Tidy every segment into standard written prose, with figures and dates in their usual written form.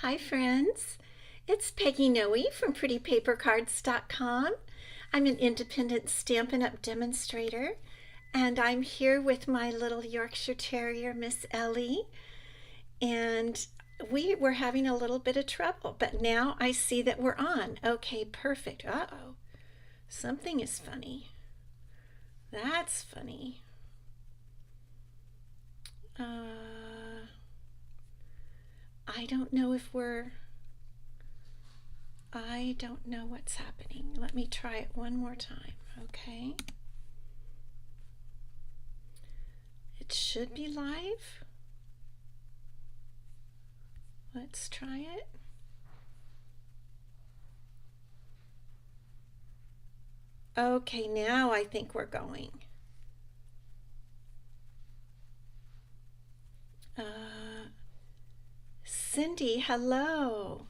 Hi friends, it's Peggy Noe from PrettyPaperCards.com. I'm an independent Stampin' Up! Demonstrator, and I'm here with my little Yorkshire Terrier, Miss Ellie, and we were having a little bit of trouble, but now I see that we're on. Okay, perfect. Uh-oh, something is funny. That's funny. I don't know if we're I don't know what's happening. Let me try it one more time, okay? It should be live. Let's try it. Okay, now I think we're going. Cindy, hello.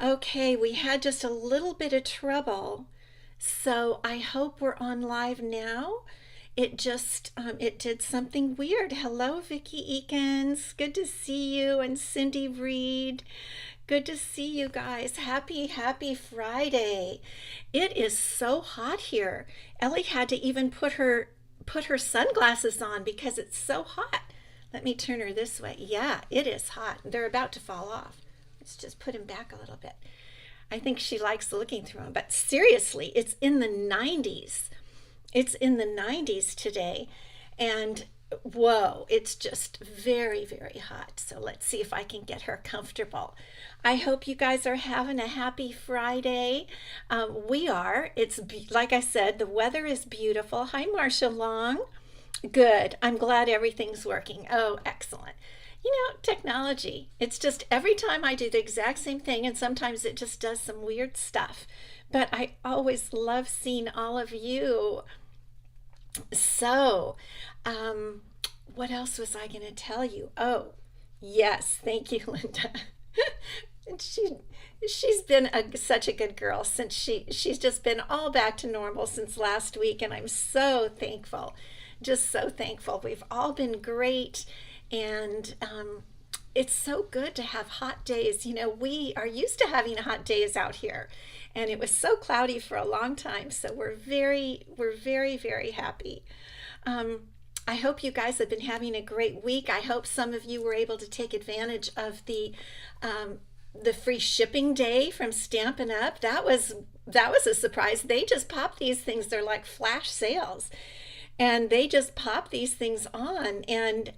Okay, we had just a little bit of trouble, so I hope we're on live now. It did something weird. Hello, Vicki Eakins. Good to see you, and Cindy Reed. Good to see you guys. Happy Friday. It is so hot here. Ellie had to even put her sunglasses on because it's so hot. Let me turn her this way. Yeah, it is hot. They're about to fall off. Let's just put him back a little bit. I think she likes looking through them, but seriously, it's in the 90s. It's in the 90s today, and whoa, it's just very hot. So let's see if I can get her comfortable. I hope you guys are having a happy Friday. We are. Like I said, the weather is beautiful. Hi, Marcia Long. Good. I'm glad everything's working. Oh, excellent. You know, technology, it's just every time I do the exact same thing, and sometimes it just does some weird stuff. But I always love seeing all of you. So, what else was I going to tell you? Oh, yes, thank you, Linda. she she's been such a good girl since she's just been all back to normal since last week, and I'm so thankful, just so thankful. We've all been great, and it's so good to have hot days. You know, we are used to having hot days out here, and it was so cloudy for a long time. So we're very happy. Um, I hope you guys have been having a great week. I hope some of you were able to take advantage of the free shipping day from Stampin' Up. That was a surprise. They just pop these things. They're like flash sales, and they just pop these things on, and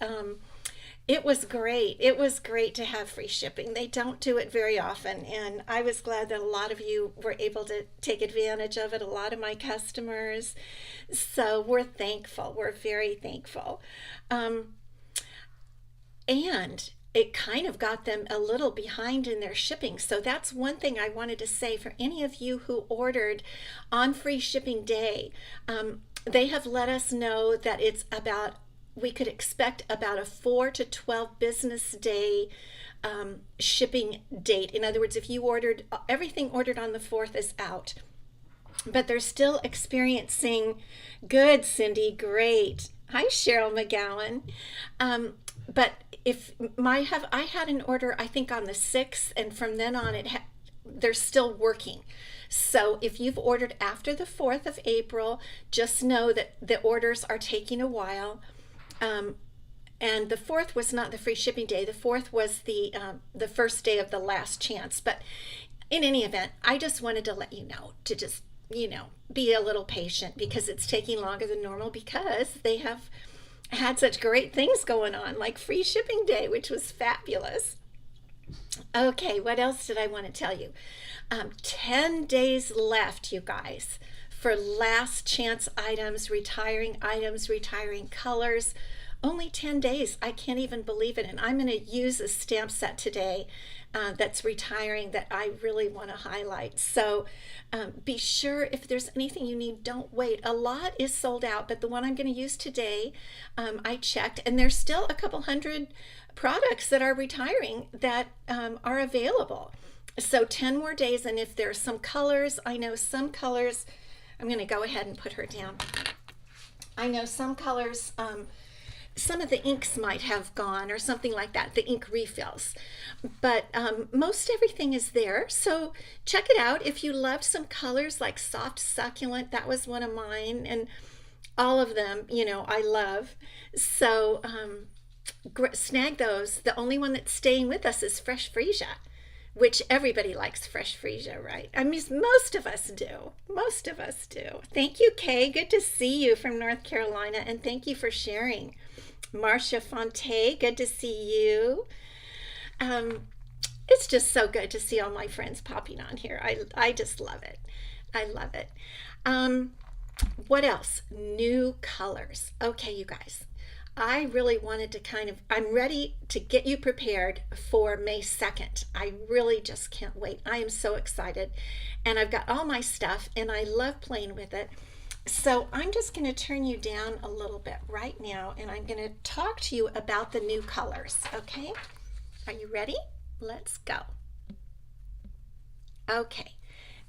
it was great. It was great to have free shipping. They don't do it very often, and I was glad that a lot of you were able to take advantage of it, a lot of my customers. So we're thankful. We're very thankful. And it kind of got them a little behind in their shipping. So that's one thing I wanted to say for any of you who ordered on free shipping day. They have let us know that we could expect about a 4 to 12 business day shipping date. In other words, if you ordered, everything ordered on the 4th is out. But they're still experiencing, good, Cindy, great. Hi, Cheryl McGowan. But I had an order, I think, on the 6th, and from then on, they're still working. So if you've ordered after the 4th of April, just know that the orders are taking a while. And the 4th was not the free shipping day. The 4th was the first day of the last chance. But in any event, I just wanted to let you know to just, be a little patient, because it's taking longer than normal because they have had such great things going on, like free shipping day, which was fabulous. Okay, what else did I want to tell you? 10 days left, you guys, for last chance items, retiring colors. Only 10 days. I can't even believe it. And I'm going to use a stamp set today that's retiring that I really want to highlight. So be sure, if there's anything you need, don't wait. A lot is sold out, but the one I'm going to use today, I checked, and there's still a couple hundred products that are retiring that are available. So 10 more days, and if there's some colors, I know some colors, I'm going to go ahead and put her down. I know some colors some of the inks might have gone or something like that, the ink refills. But most everything is there. So check it out. If you loved some colors like Soft Succulent, that was one of mine. And all of them, you know, I love. So snag those. The only one that's staying with us is Fresh Freesia, which everybody likes Fresh Freesia, right? I mean, most of us do. Most of us do. Thank you, Kay. Good to see you from North Carolina, and thank you for sharing. Marcia Fonte, good to see you. It's just so good to see all my friends popping on here. I just love it. I love it. What else? New colors. Okay, you guys. I really wanted to I'm ready to get you prepared for May 2nd. I really just can't wait. I am so excited. And I've got all my stuff and I love playing with it. So I'm just going to turn you down a little bit right now and I'm going to talk to you about the new colors. Okay? Are you ready? Let's go. Okay.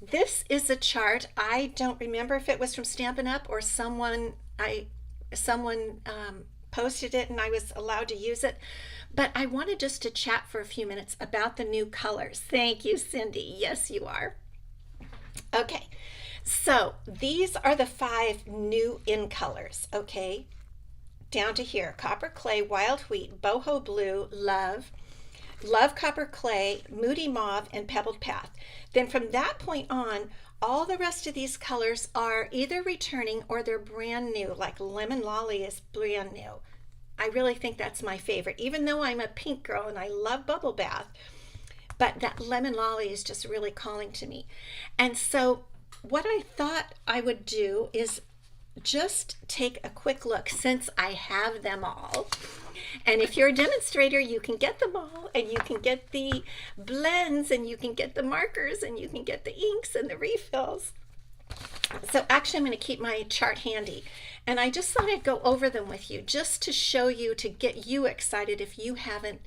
This is a chart. I don't remember if it was from Stampin' Up or someone posted it and I was allowed to use it, but I wanted just to chat for a few minutes about the new colors. Thank you, Cindy. Yes, you are. Okay, so these are the 5 new in colors, okay? Down to here: Copper Clay, Wild Wheat, Boho Blue, Love, Copper Clay, Moody Mauve, and Pebbled Path. Then from that point on, all the rest of these colors are either returning or they're brand new, like Lemon Lolly is brand new. I really think that's my favorite, even though I'm a pink girl and I love Bubble Bath, but that Lemon Lolly is just really calling to me. And so what I thought I would do is just take a quick look, since I have them all. And if you're a demonstrator, you can get them all, and you can get the blends, and you can get the markers, and you can get the inks and the refills. So actually, I'm going to keep my chart handy. And I just thought I'd go over them with you just to show you, to get you excited if you haven't,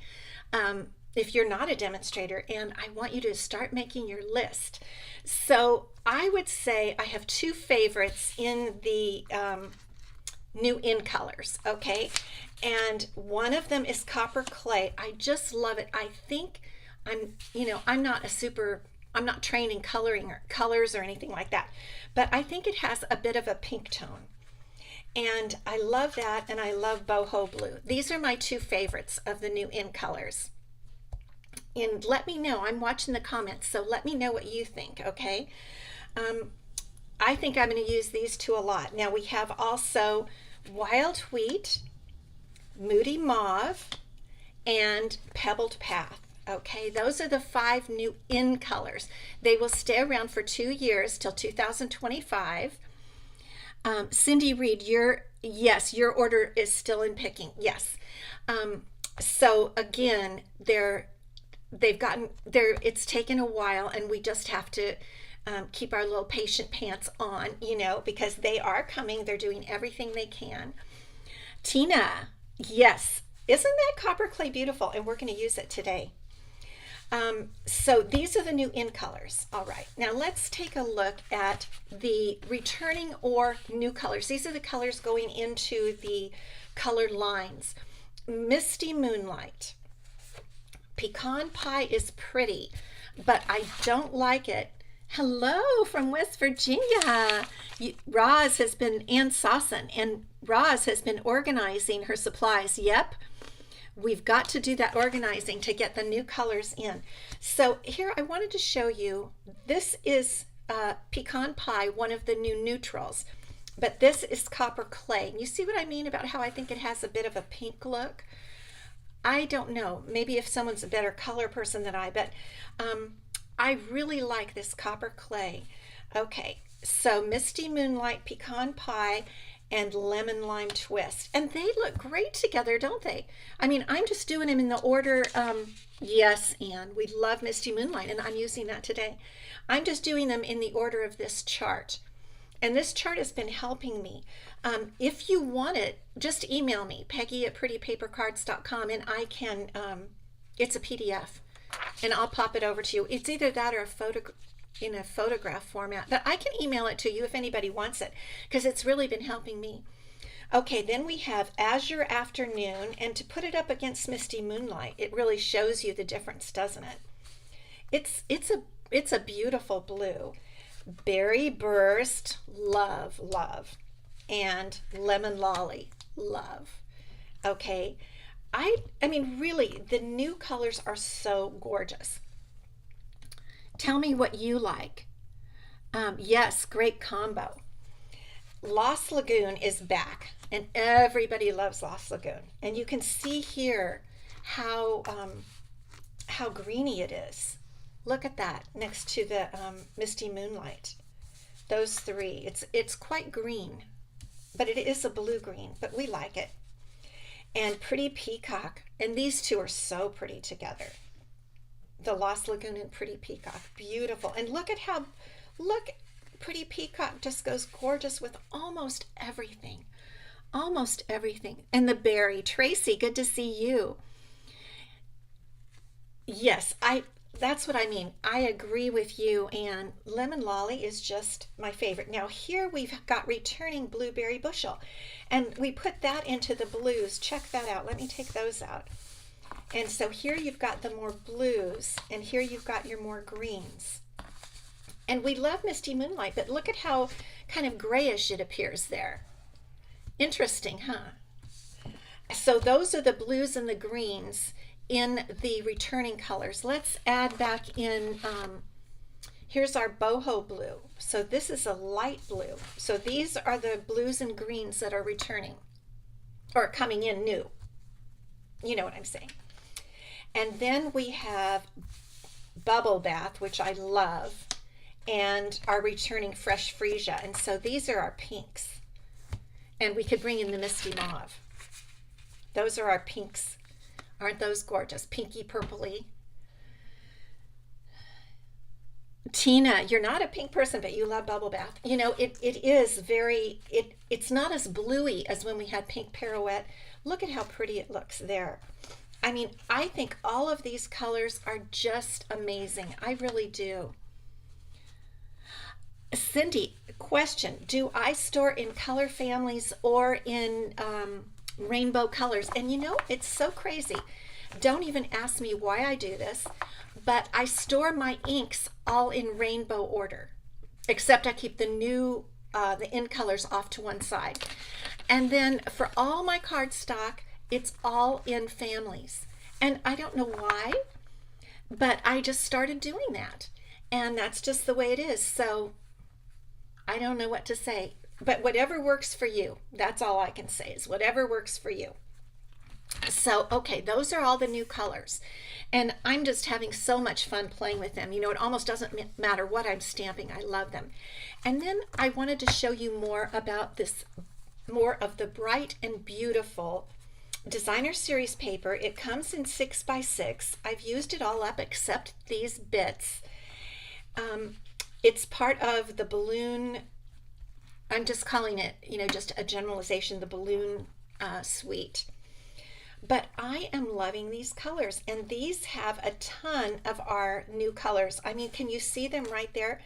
if you're not a demonstrator, and I want you to start making your list. So I would say I have 2 favorites in the new in colors, okay? And one of them is Copper Clay. I just love it. I think I'm not trained in coloring or colors or anything like that, but I think it has a bit of a pink tone. And I love that, and I love Boho Blue. These are my 2 favorites of the new in colors. And let me know, I'm watching the comments, so let me know what you think, okay? I think I'm going to use these 2 a lot. Now we have also Wild Wheat, Moody Mauve, and Pebbled Path. Okay, those are the 5 new in colors. They will stay around for 2 years till 2025. Cindy Reed, your order is still in picking. Yes. So again, it's taken a while, and we just have to keep our little patient pants on, because they are coming. They're doing everything they can. Tina, yes, isn't that Copper Clay beautiful? And we're going to use it today. So these are the new in colors. All right, now let's take a look at the returning or new colors. These are the colors going into the colored lines. Misty Moonlight. Pecan Pie is pretty, but I don't like it. Hello from West Virginia. Roz has been, and Sasson, and Roz has been organizing her supplies. Yep. We've got to do that organizing to get the new colors in. So here I wanted to show you, this is Pecan Pie, one of the new neutrals, but this is Copper Clay. You see what I mean about how I think it has a bit of a pink look? I don't know, maybe if someone's a better color person than I, but I really like this Copper Clay. Okay, so Misty Moonlight, Pecan Pie, and Lemon Lime Twist. And they look great together, don't they? I mean, I'm just doing them in the order, yes, Anne, we love Misty Moonlight, and I'm using that today. I'm just doing them in the order of this chart. And this chart has been helping me. If you want it, just email me, Peggy@prettypapercards.com, and I can, it's a PDF, and I'll pop it over to you. It's either that or a photo in a photograph format, but I can email it to you if anybody wants it, because it's really been helping me. Okay, then we have Azure Afternoon, and to put it up against Misty Moonlight, it really shows you the difference, doesn't it? It's a beautiful blue. Berry Burst, love, love. And Lemon Lolly, love. Okay. I mean really the new colors are so gorgeous. Tell me what you like. Yes, great combo. Lost Lagoon is back, and everybody loves Lost Lagoon. And you can see here how greeny it is. Look at that next to the Misty Moonlight. Those three. It's quite green, but it is a blue green. But we like it. And Pretty Peacock, and these two are so pretty together. The Lost Lagoon and Pretty Peacock, beautiful. And look, Pretty Peacock just goes gorgeous with almost everything. Almost everything. And the berry. Tracy, good to see you. Yes, that's what I mean. I agree with you, and Lemon Lolly is just my favorite. Now here we've got Returning Blueberry Bushel, and we put that into the blues. Check that out. Let me take those out. And so here you've got the more blues, and here you've got your more greens. And we love Misty Moonlight, but look at how kind of grayish it appears there. Interesting, huh? So those are the blues and the greens in the returning colors. Let's add back in, here's our boho blue. So this is a light blue. So these are the blues and greens that are returning or coming in new. You know what I'm saying. And then we have Bubble Bath, which I love, and our returning Fresh Freesia. And so these are our pinks. And we could bring in the Misty Mauve. Those are our pinks. Aren't those gorgeous? Pinky purpley. Tina, you're not a pink person, but you love Bubble Bath. You know, it is very, it's not as bluey as when we had Pink Pirouette. Look at how pretty it looks there. I mean, I think all of these colors are just amazing. I really do. Cindy, question, do I store in color families or in rainbow colors? And you know, it's so crazy. Don't even ask me why I do this, but I store my inks all in rainbow order, except I keep the in colors off to one side. And then for all my cardstock, it's all in families. And I don't know why, but I just started doing that. And that's just the way it is. So I don't know what to say, but whatever works for you. That's all I can say is whatever works for you. So, okay, those are all the new colors. And I'm just having so much fun playing with them. You know, it almost doesn't matter what I'm stamping. I love them. And then I wanted to show you more about this, more of the Bright and Beautiful Designer Series paper. It comes in 6x6. I've used it all up except these bits. It's part of the balloon. I'm just calling it, you know, just a generalization, the balloon suite. But I am loving these colors, and these have a ton of our new colors. I mean, can you see them right there?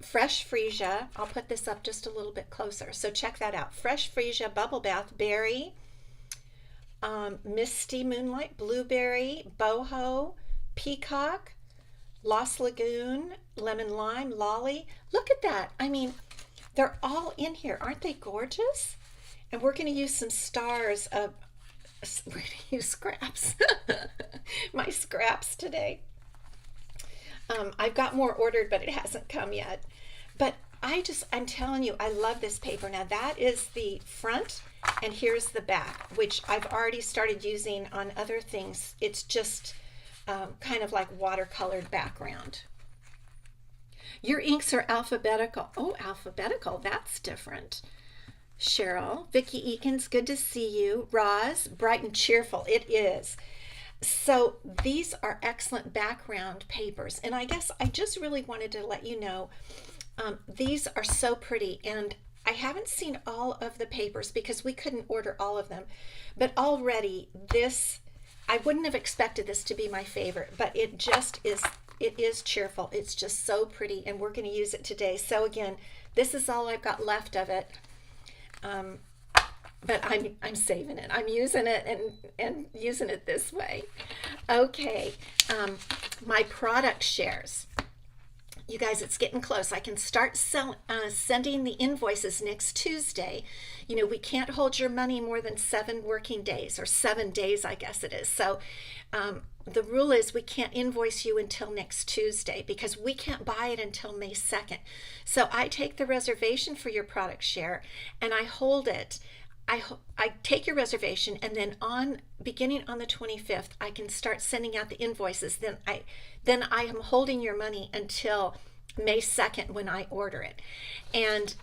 Fresh Freesia. I'll put this up just a little bit closer. So check that out. Fresh Freesia, Bubble Bath, Berry, Misty Moonlight, Blueberry, Boho, Peacock, Lost Lagoon, Lemon Lime, Lolly. Look at that. I mean, they're all in here. Aren't they gorgeous? And we're going to use some stars of, we're going to use scraps. My scraps today. I've got more ordered, but it hasn't come yet. But I'm telling you, I love this paper. Now that is the front, and here's the back, which I've already started using on other things. It's just kind of like watercolored background. Your inks are alphabetical. Oh, alphabetical, that's different. Cheryl, Vicki Eakins, good to see you. Roz, bright and cheerful, it is. So these are excellent background papers, and I guess I just really wanted to let you know these are so pretty, and I haven't seen all of the papers because we couldn't order all of them, but already this, I wouldn't have expected this to be my favorite, but it just is, it is cheerful. It's just so pretty, and we're going to use it today. So again, this is all I've got left of it. but I'm saving it. I'm using it and using it this way. Okay, my product shares. You guys, it's getting close. I can start sending the invoices next Tuesday. You know, we can't hold your money more than 7 working days, or 7 days, I guess it is. So the rule is we can't invoice you until next Tuesday because we can't buy it until May 2nd. So I take the reservation for your product share and I hold it. I take your reservation, and then beginning on the 25th, I can start sending out the invoices. Then I am holding your money until May 2nd when I order it. And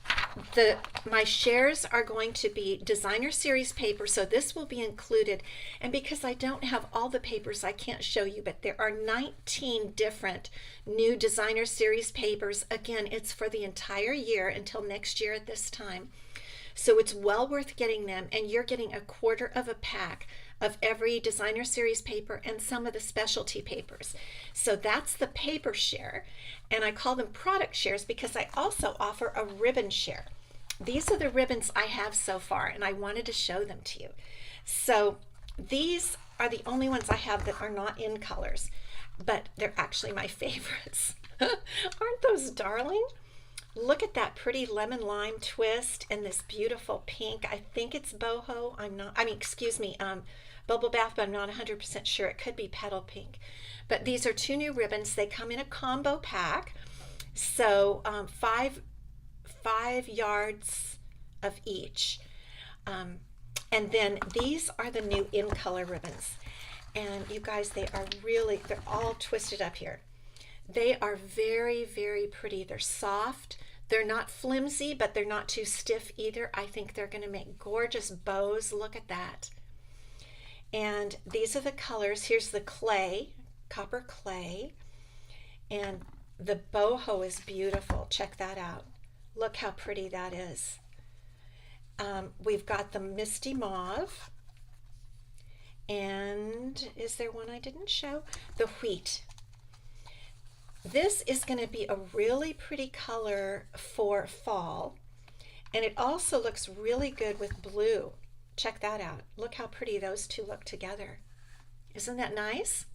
my shares are going to be designer series paper, so this will be included. And because I don't have all the papers, I can't show you, but there are 19 different new designer series papers. Again, it's for the entire year until next year at this time. So it's well worth getting them, and you're getting a quarter of a pack of every designer series paper and some of the specialty papers. So that's the paper share, and I call them product shares because I also offer a ribbon share. These are the ribbons I have so far, and I wanted to show them to you. So these are the only ones I have that are not in colors, but they're actually my favorites. Aren't those darling? Look at that pretty lemon lime twist and this beautiful pink. I think it's boho. Bubble bath, but I'm not 100% sure. It could be petal pink. But these are 2 new ribbons. They come in a combo pack. So 5 yards of each. And then these are the new in color ribbons. And you guys, they're all twisted up here. They are very, very pretty. They're soft. They're not flimsy, but they're not too stiff either. I think they're going to make gorgeous bows. Look at that. And these are the colors. Here's the clay, copper clay. And the boho is beautiful. Check that out. Look how pretty that is. We've got the Misty mauve. And is there one I didn't show? The wheat. This is going to be a really pretty color for fall, and it also looks really good with blue. Check that out. Look how pretty those two look together. Isn't that nice?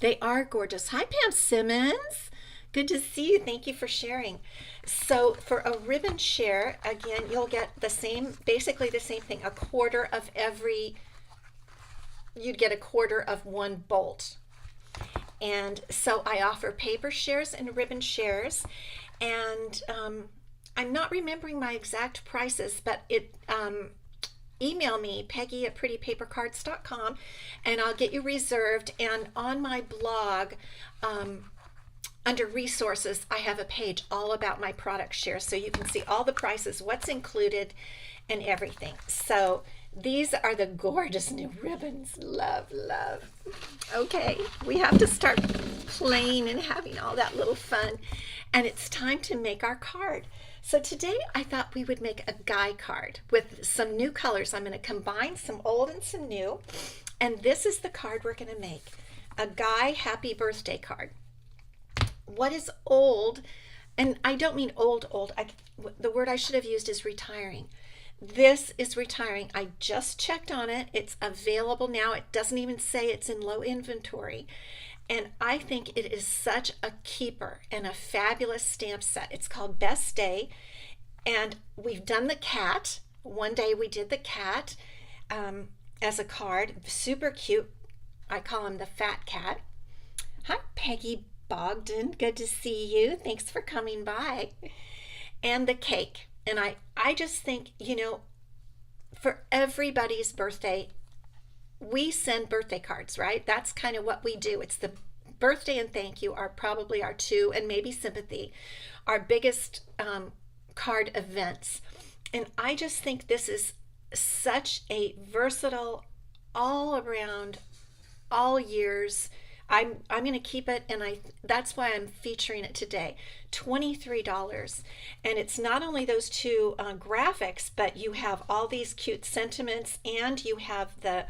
They are gorgeous. Hi, Pam Simmons. Good to see you. Thank you for sharing. So for a ribbon share, again, you'll get basically the same thing, you'd get a quarter of 1 bolt. And so I offer paper shares and ribbon shares, and I'm not remembering my exact prices, but email me, Peggy at prettypapercards.com, and I'll get you reserved. And on my blog, under resources, I have a page all about my product shares, so you can see all the prices, what's included, and everything. So these are the gorgeous new ribbons. Love, love. Okay, we have to start playing and having all that little fun. And it's time to make our card. So today I thought we would make a guy card with some new colors. I'm going to combine some old and some new. And this is the card we're going to make. A guy happy birthday card. What is old? And I don't mean old. The word I should have used is retiring. This is retiring. I just checked on it. It's available now. It doesn't even say it's in low inventory. And I think it is such a keeper and a fabulous stamp set. It's called Best Day. And we've done the cat. One day we did the cat as a card. Super cute. I call him the fat cat. Hi, Peggy Bogdan. Good to see you. Thanks for coming by. And the cake. And I just think, for everybody's birthday, we send birthday cards, right? That's kind of what we do. It's the birthday and thank you are probably our 2, and maybe sympathy, our biggest card events. And I just think this is such a versatile, all around, all years. I'm going to keep it, and that's why I'm featuring it today. $23. And it's not only those 2 graphics, but you have all these cute sentiments, and you have the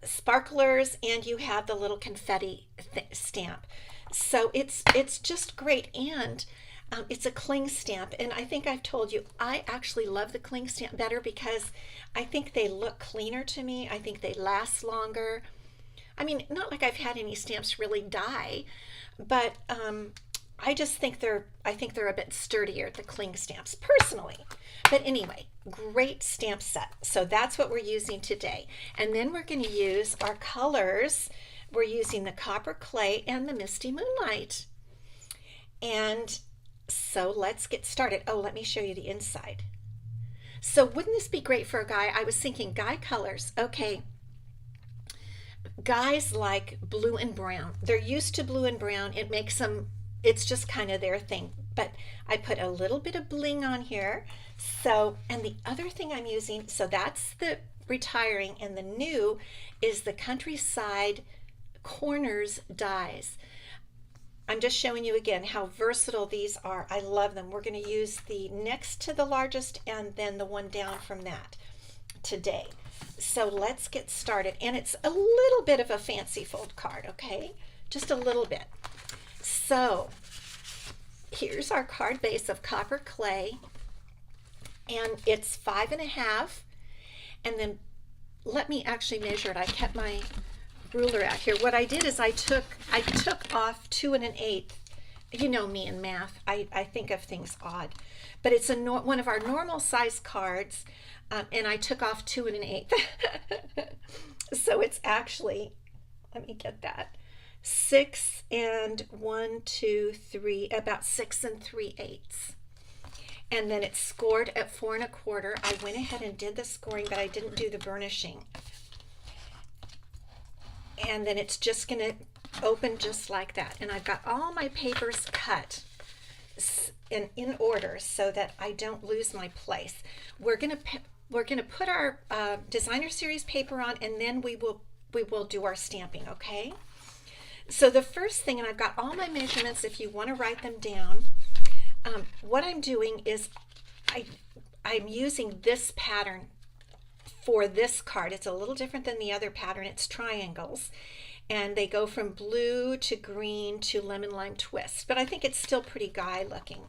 sparklers, and you have the little confetti stamp. So it's just great. And It's a cling stamp, and I think I've told you I actually love the cling stamp better because I think they look cleaner to me. I think they last longer. I mean, not like I've had any stamps really die, but I just think they're a bit sturdier, the cling stamps, personally. But anyway, great stamp set. So that's what we're using today. And then we're going to use our colors. We're using the copper clay and the Misty Moonlight. And so let's get started. Oh, let me show you the inside. So wouldn't this be great for a guy? I was thinking guy colors. Okay, guys like blue and brown. They're used to blue and brown. It makes them, it's just kind of their thing. But I put a little bit of bling on here. So, and the other thing I'm using, so that's the retiring, and the new is the Countryside Corners dies. I'm just showing you again how versatile these are. I love them. We're going to use the next to the largest and then the one down from that today. So let's get started. And it's a little bit of a fancy fold card, okay? Just a little bit. So here's our card base of copper clay, and it's 5.5. And then let me actually measure it. I kept my ruler out here. What I did is I took off 2 1/8. You know me in math. I think of things odd, but it's one of our normal size cards, and I took off 2 1/8. So it's actually, let me get that, 6 and 1 2 3, about 6 3/8. And then it's scored at 4 1/4. I went ahead and did the scoring, but I didn't do the burnishing. And then it's just going to open just like that. And I've got all my papers cut in order so that I don't lose my place. We're going to put our designer series paper on, and then we will do our stamping, okay? So the first thing, and I've got all my measurements if you want to write them down. What I'm doing is I'm using this pattern for this card. It's a little different than the other pattern. It's triangles, and they go from blue to green to lemon lime twist, but I think it's still pretty guy looking.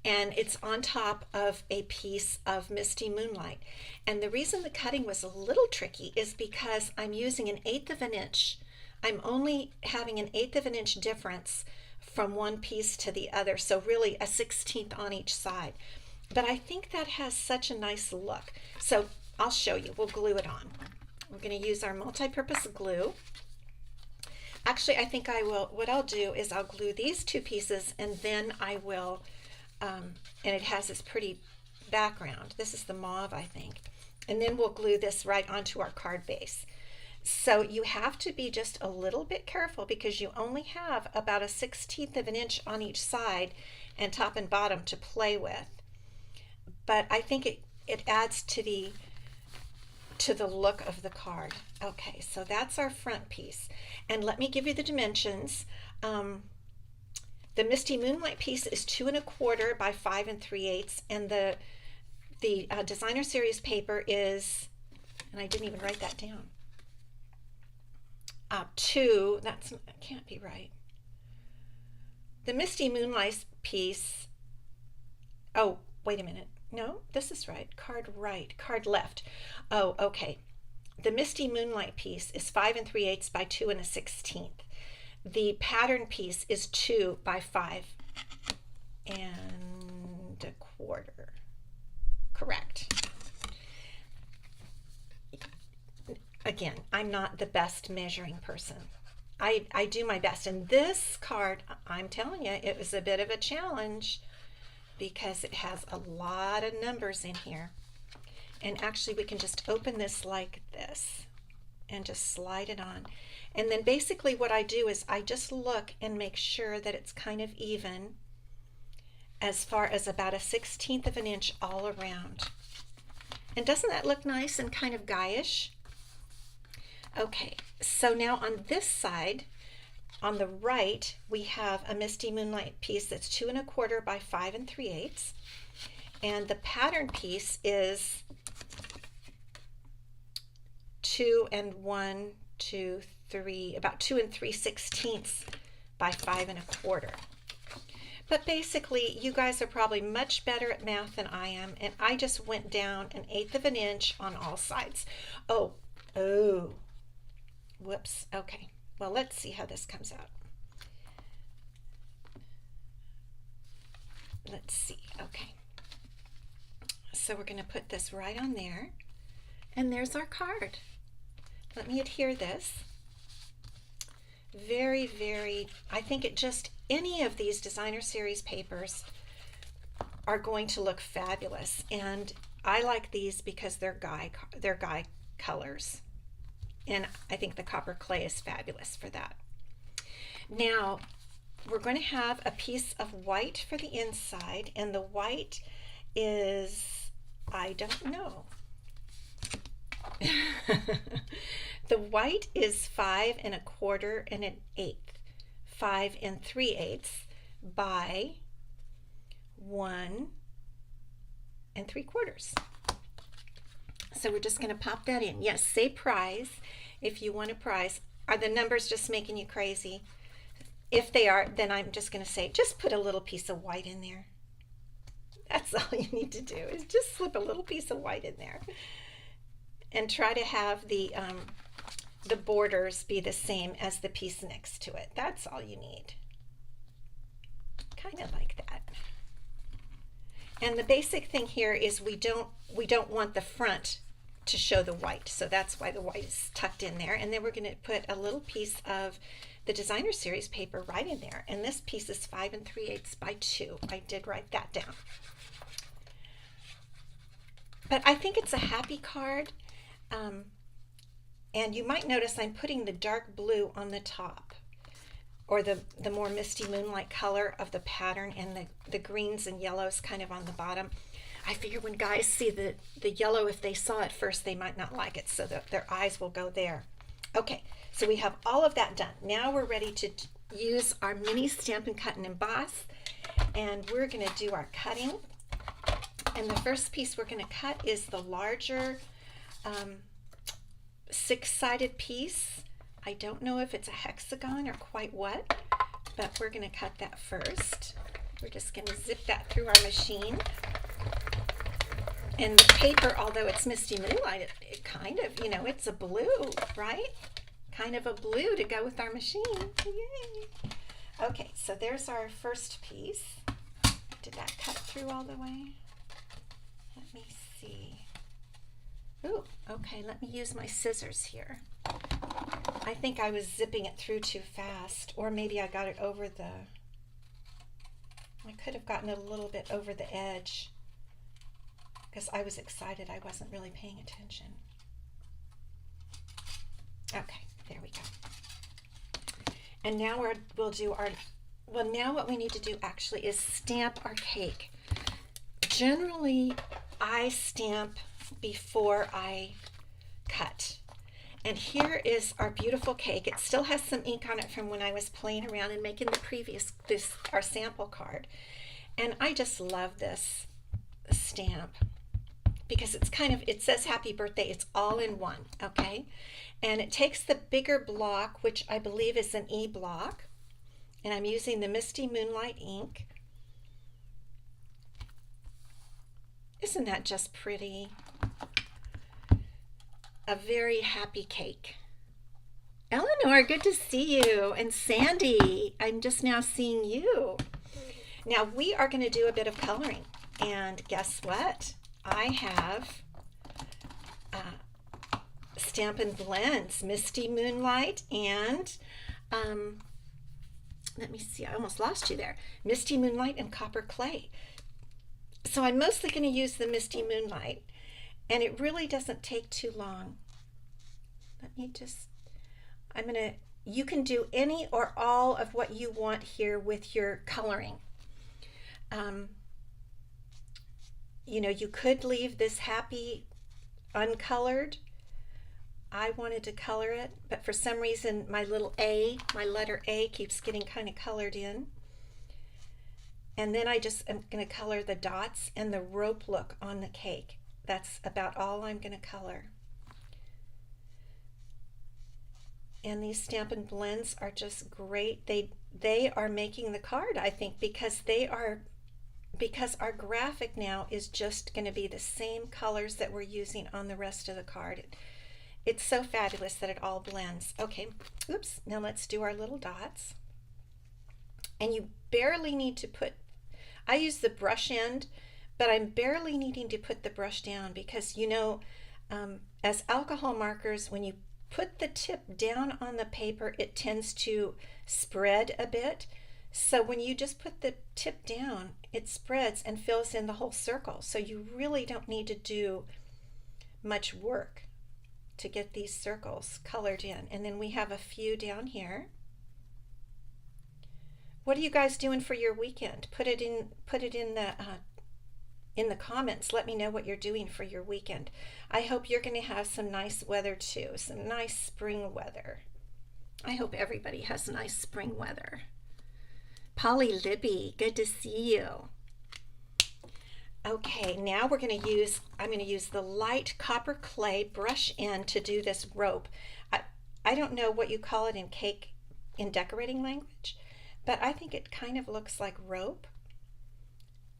And it's on top of a piece of Misty Moonlight. And the reason the cutting was a little tricky is because I'm using 1/8 of an inch. I'm only having 1/8 of an inch difference from one piece to the other, so really a 1/16 on each side. But I think that has such a nice look. So I'll show you. We'll glue it on. We're going to use our multi-purpose glue. Actually, I think I will, what I'll do is I'll glue these two pieces, and then I will, and it has this pretty background. This is the mauve, I think. And then we'll glue this right onto our card base. So you have to be just a little bit careful because you only have about a 1/16 of an inch on each side and top and bottom to play with. But I think it adds to the look of the card. Okay, so that's our front piece. And let me give you the dimensions. The Misty Moonlight piece is 2 1/4 by 5 3/8, and the designer series paper is, and I didn't even write that down, 2, that can't be right. The Misty Moonlight piece, oh, wait a minute. No, this is right. Card right, card left. Oh, okay. The Misty Moonlight piece is 5 3/8 by 2 1/16. The pattern piece is 2 by 5 1/4. Correct. Again, I'm not the best measuring person. I do my best. And this card, I'm telling you, it was a bit of a challenge because it has a lot of numbers in here. And actually we can just open this like this and just slide it on. And then basically what I do is I just look and make sure that it's kind of even as far as about a 1/16 of an inch all around. And doesn't that look nice and kind of guyish? Okay, so now on this side, on the right, we have a Misty Moonlight piece that's 2 1/4 by 5 3/8, and the pattern piece is 2 1 2 3, about 2 3/16 by 5 1/4. But basically, you guys are probably much better at math than I am, and I just went down 1/8 of an inch on all sides. Oh, oh, whoops. Okay, well, let's see how this comes out. Let's see. Okay, so we're going to put this right on there, and there's our card. Let me adhere this. Very, very, I think it just, any of these designer series papers are going to look fabulous, and I like these because they're guy colors, and I think the copper clay is fabulous for that. Now we're going to have a piece of white for the inside, and the white is, I don't know. The white is 5 1/4 1/8, 5 3/8 by 1 3/4. So we're just going to pop that in. Yes, say prize if you want a prize. Are the numbers just making you crazy? If they are, then I'm just going to say, just put a little piece of white in there. That's all you need to do, is just slip a little piece of white in there. And try to have the borders be the same as the piece next to it. That's all you need. Kind of like that. And the basic thing here is we don't want the front to show the white, so that's why the white is tucked in there. And then we're going to put a little piece of the designer series paper right in there, and this piece is 5 3/8 by 2. I did write that down. But I think it's a happy card. And you might notice I'm putting the dark blue on the top, or the more Misty Moonlight color of the pattern, and the greens and yellows kind of on the bottom. I figure when guys see the yellow, if they saw it first, they might not like it, so that their eyes will go there. Okay, so we have all of that done. Now we're ready to use our mini Stampin' Cut and Emboss, and we're going to do our cutting. And the first piece we're going to cut is the larger 6-sided piece. I don't know if it's a hexagon or quite what, but we're going to cut that first. We're just going to zip that through our machine. And the paper, although it's Misty Moonlight, it kind of, you know, it's a blue, right? Kind of a blue to go with our machine. Yay! Okay, so there's our first piece. Did that cut through all the way? Let me see. Ooh, okay, let me use my scissors here. I think I was zipping it through too fast, or maybe I got it over I could have gotten it a little bit over the edge, because I was excited. I wasn't really paying attention. Okay, there we go. And now we'll do our, well, now what we need to do actually is stamp our cake. Generally, I stamp before I cut. And here is our beautiful cake. It still has some ink on it from when I was playing around and making the previous, our sample card. And I just love this stamp because it's kind of, it says happy birthday, it's all in one, okay? And it takes the bigger block, which I believe is an E block, and I'm using the Misty Moonlight ink. Isn't that just pretty? A very happy cake. Eleanor, good to see you. And Sandy, I'm just now seeing you. Now we are going to do a bit of coloring. And guess what? I have Stampin' Blends, Misty Moonlight, and let me see, I almost lost you there. Misty Moonlight and Copper Clay. So I'm mostly going to use the Misty Moonlight, and it really doesn't take too long. Let me just, you can do any or all of what you want here with your coloring. You know, you could leave this happy uncolored. I wanted to color it, but for some reason my little A, my letter A, keeps getting kind of colored in. And then I just am going to color the dots and the rope look on the cake. That's about all I'm going to color. And these Stampin' Blends are just great. They are making the card, I think, because our graphic now is just going to be the same colors that we're using on the rest of the card. It's so fabulous that it all blends. Okay, oops, now let's do our little dots. And you barely need to put, I use the brush end, but I'm barely needing to put the brush down because, you know, as alcohol markers, when you put the tip down on the paper, it tends to spread a bit. So when you just put the tip down, it spreads and fills in the whole circle. So you really don't need to do much work to get these circles colored in. And then we have a few down here. What are you guys doing for your weekend? Put it in the comments. Let me know what you're doing for your weekend. I hope you're going to have some nice weather too, some nice spring weather. I hope everybody has nice spring weather. Polly Libby, good to see you. Okay, now I'm going to use the light copper clay brush end to do this rope. I don't know what you call it in decorating language, but I think it kind of looks like rope.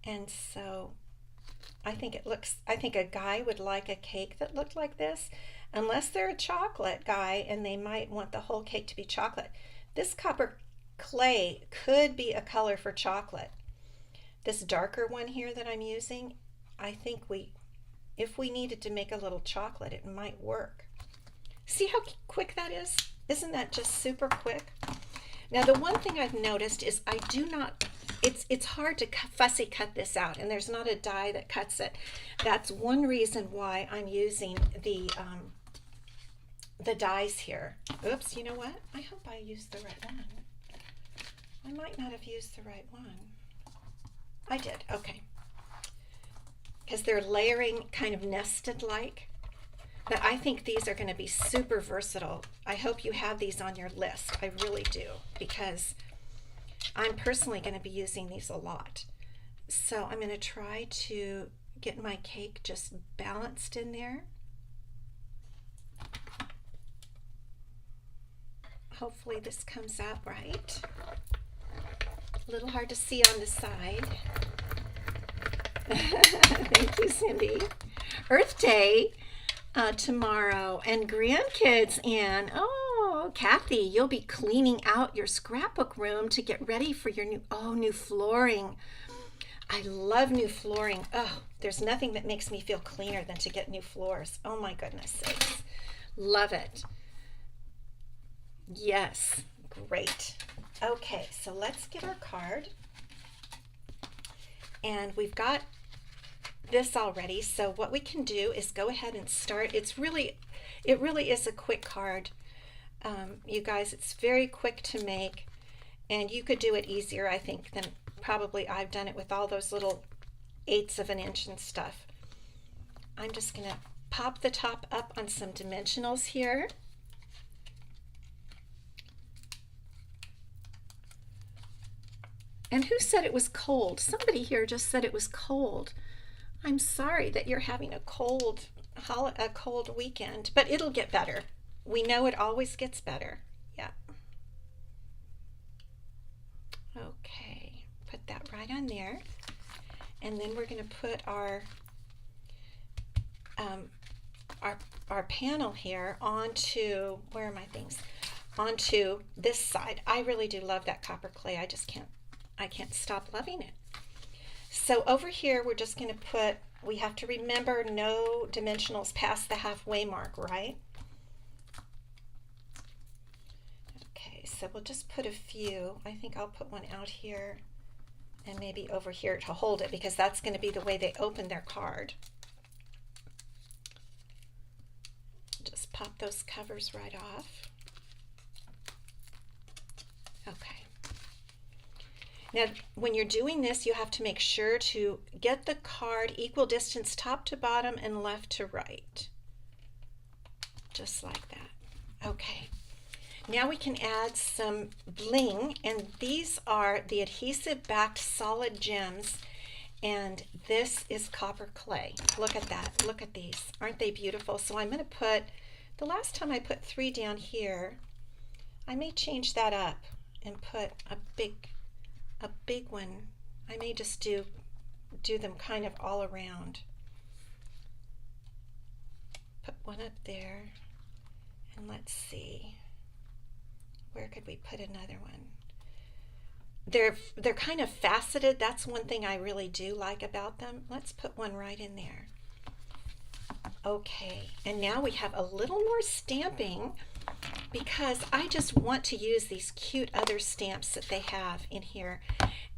And so I think a guy would like a cake that looked like this, unless they're a chocolate guy and they might want the whole cake to be chocolate. This copper clay could be a color for chocolate. This darker one here that I'm using, I think if we needed to make a little chocolate, it might work. See how quick that is? Isn't that just super quick? Now the one thing I've noticed is it's hard to fussy cut this out, and there's not a die that cuts it. That's one reason why I'm using the dies here. Oops, you know what? I hope I used the right one. I might not have used the right one. I did, okay. Because they're layering kind of nested like. But I think these are going to be super versatile. I hope you have these on your list. I really do, because I'm personally going to be using these a lot. So I'm going to try to get my cake just balanced in there. Hopefully this comes out right. A little hard to see on the side. Thank you, Cindy. Earth Day tomorrow, and grandkids in. Oh, Kathy, you'll be cleaning out your scrapbook room to get ready for your new flooring. I love new flooring. Oh, there's nothing that makes me feel cleaner than to get new floors. Oh my goodness sakes. Love it. Yes, great. Okay, so let's get our card. And we've got this already, so what we can do is go ahead and start. It really is a quick card. You guys, it's very quick to make, and you could do it easier, I think, than probably I've done it with all those little 1/8 of an inch and stuff. I'm just going to pop the top up on some dimensionals here. And who said it was cold? Somebody here just said it was cold. I'm sorry that you're having a cold weekend, but it'll get better. We know it always gets better. Yeah. Okay, put that right on there. And then we're going to put our panel here onto, where are my things? Onto this side. I really do love that copper clay. I can't stop loving it. So over here, we're just going to put, we have to remember no dimensionals past the halfway mark, right? Okay, so we'll just put a few. I think I'll put one out here and maybe over here to hold it, because that's going to be the way they open their card. Just pop those covers right off. Okay. Now, when you're doing this, you have to make sure to get the card equal distance top to bottom and left to right. Just like that. Okay. Now we can add some bling, and these are the Adhesive-Backed solid gems, and this is copper clay. Look at that. Look at these. Aren't they beautiful? So I'm going to put, the last time I put 3 down here, I may change that up and put a big one. I may just do them kind of all around. Put one up there, and let's see, where could we put another one? They're kind of faceted. That's one thing I really do like about them. Let's put one right in there. Okay, and now we have a little more stamping because I just want to use these cute other stamps that they have in here.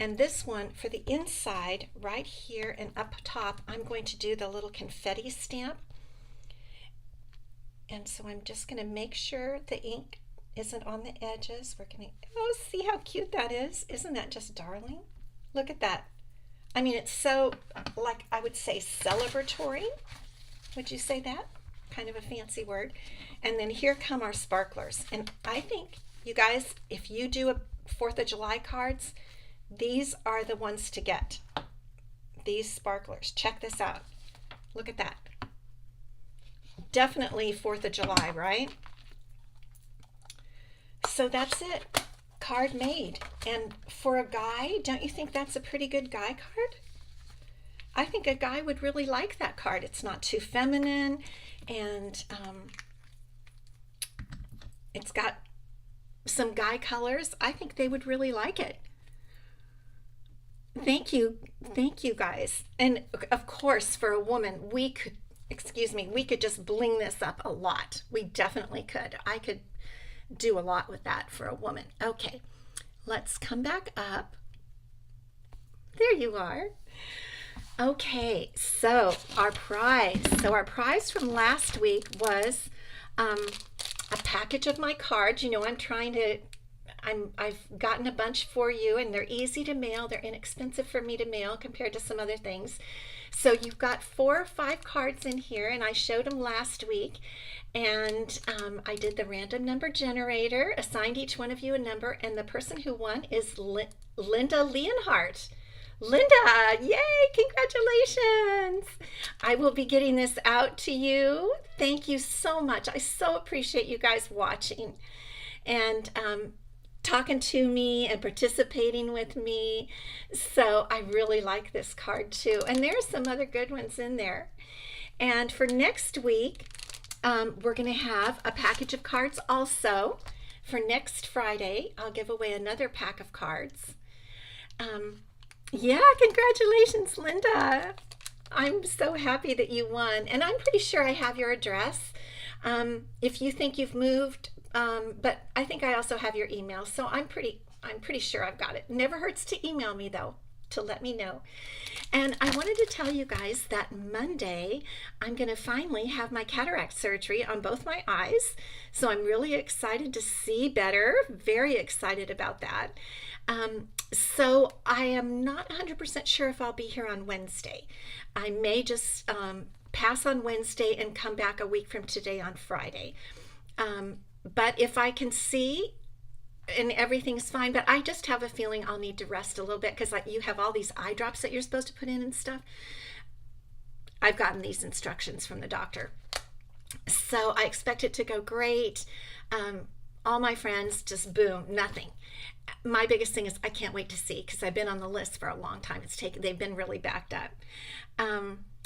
And this one for the inside, right here and up top, I'm going to do the little confetti stamp. And so I'm just going to make sure the ink isn't on the edges. We're going to, oh, see how cute that is? Isn't that just darling? Look at that. I mean, it's so, like I would say, celebratory. Would you say that? Kind of a fancy word. And then here come our sparklers. And I think, you guys, if you do a 4th of July cards, these are the ones to get. These sparklers. Check this out. Look at that. Definitely 4th of July, right? So that's it. Card made. And for a guy, don't you think that's a pretty good guy card? I think a guy would really like that card. It's not too feminine, and it's got some guy colors. I think they would really like it. Thank you guys. And of course, for a woman, we could just bling this up a lot. We definitely could. I could do a lot with that for a woman. Okay, let's come back up. There you are. Okay, so our prize. So our prize from last week was a package of my cards. You know, I've gotten a bunch for you, and they're easy to mail. They're inexpensive for me to mail compared to some other things. So you've got 4 or 5 cards in here, and I showed them last week. And I did the random number generator, assigned each one of you a number, and the person who won is Linda Leonhardt. Linda, yay, congratulations. I will be getting this out to you. Thank you so much. I so appreciate you guys watching and talking to me and participating with me. So I really like this card too. And there's some other good ones in there. And for next week, we're going to have a package of cards also. For next Friday, I'll give away another pack of cards. Yeah, congratulations, Linda. I'm so happy that you won. And I'm pretty sure I have your address. If you think you've moved, but I think I also have your email. So I'm pretty sure I've got it. Never hurts to email me though, to let me know. And I wanted to tell you guys that Monday, I'm going to finally have my cataract surgery on both my eyes. So I'm really excited to see better. Very excited about that. So I am not 100% sure if I'll be here on Wednesday. I may just pass on Wednesday and come back a week from today on Friday. But if I can see and everything's fine, but I just have a feeling I'll need to rest a little bit because you have all these eye drops that you're supposed to put in and stuff. I've gotten these instructions from the doctor. So I expect it to go great. All my friends, just boom, nothing. My biggest thing is I can't wait to see because I've been on the list for a long time. They've been really backed up.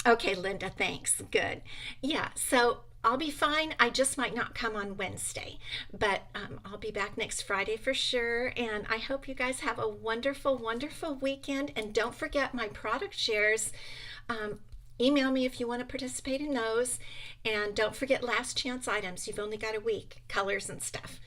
Okay, Linda, thanks. Good. Yeah, so I'll be fine. I just might not come on Wednesday, but I'll be back next Friday for sure. And I hope you guys have a wonderful, wonderful weekend. And don't forget my product shares. Email me if you want to participate in those. And don't forget last chance items. You've only got a week, colors and stuff.